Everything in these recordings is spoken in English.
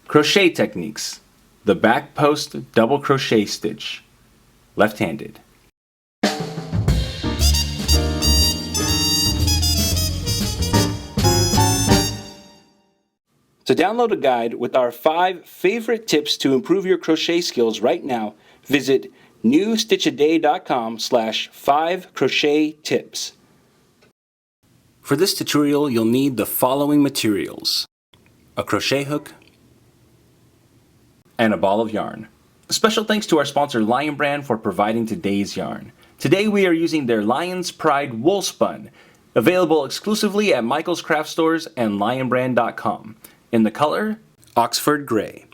Crochet techniques. The back post double crochet stitch. Left-handed. To download a guide with our 5 favorite tips to improve your crochet skills right now, visit newstitchaday.com/5crochet-tips. For this tutorial, you'll need the following materials: a crochet hook and a ball of yarn. Special thanks to our sponsor Lion Brand for providing today's yarn. Today we are using their Lion's Pride Woolspun, available exclusively at Michael's Craft Stores and lionbrand.com. In the color, Oxford Gray.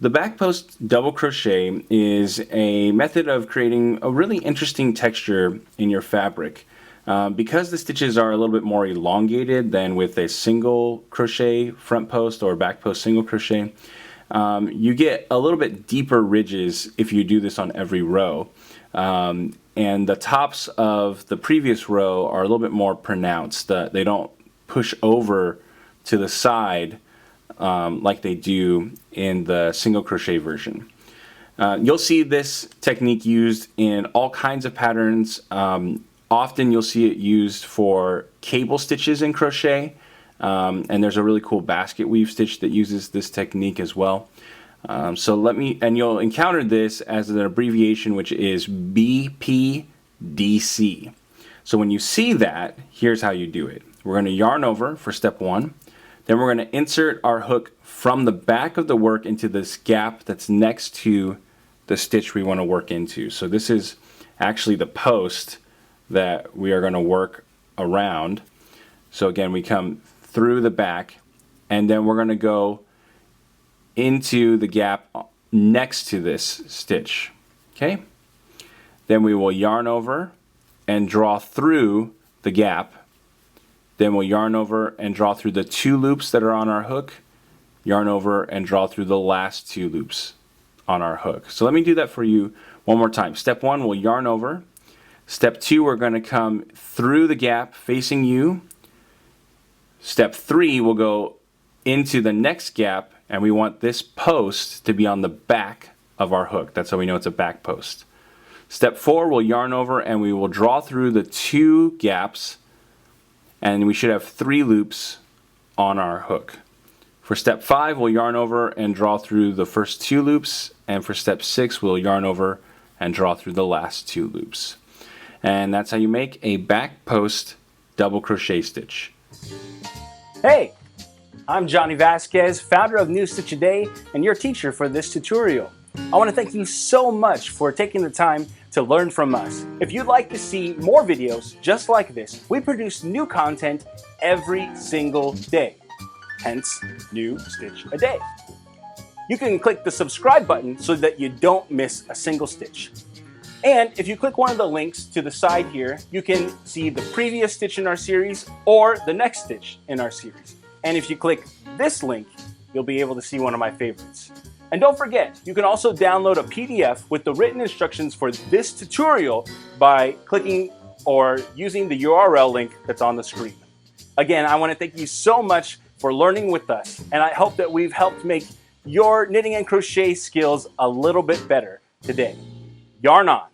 The back post double crochet is a method of creating a really interesting texture in your fabric. Because the stitches are a little bit more elongated than with a single crochet front post or back post single crochet, you get a little bit deeper ridges if you do this on every row. And the tops of the previous row are a little bit more pronounced. They don't push over to the side like they do in the single crochet version. You'll see this technique used in all kinds of patterns. Often you'll see it used for cable stitches in crochet, and there's a really cool basket weave stitch that uses this technique as well. And you'll encounter this as an abbreviation, which is BPdc. So when you see that, here's how you do it. We're going to yarn over for step 1. Then we're going to insert our hook from the back of the work into this gap that's next to the stitch we want to work into. So this is actually the post that we are going to work around. So again, we come through the back, and then we're going to go into the gap next to this stitch. Okay? Then we will yarn over and draw through the gap. Then we'll yarn over and draw through the 2 loops that are on our hook, yarn over and draw through the last 2 loops on our hook. So let me do that for you one more time. Step 1, we'll yarn over. Step 2, we're going to come through the gap facing you. Step 3, we'll go into the next gap, and we want this post to be on the back of our hook. That's how we know it's a back post. Step 4, we'll yarn over and we will draw through the 2 gaps, and we should have 3 loops on our hook. For step 5, we'll yarn over and draw through the first 2 loops, and for step 6, we'll yarn over and draw through the last 2 loops. And that's how you make a back post double crochet stitch. Hey, I'm Johnny Vasquez, founder of New Stitch a Day and your teacher for this tutorial. I want to thank you so much for taking the time to learn from us. If you'd like to see more videos just like this, we produce new content every single day, hence New Stitch a Day. You can click the subscribe button so that you don't miss a single stitch. And if you click one of the links to the side here, you can see the previous stitch in our series or the next stitch in our series. And if you click this link, you'll be able to see one of my favorites. And don't forget, you can also download a PDF with the written instructions for this tutorial by clicking or using the URL link that's on the screen. Again, I want to thank you so much for learning with us, and I hope that we've helped make your knitting and crochet skills a little bit better today. Yarn on!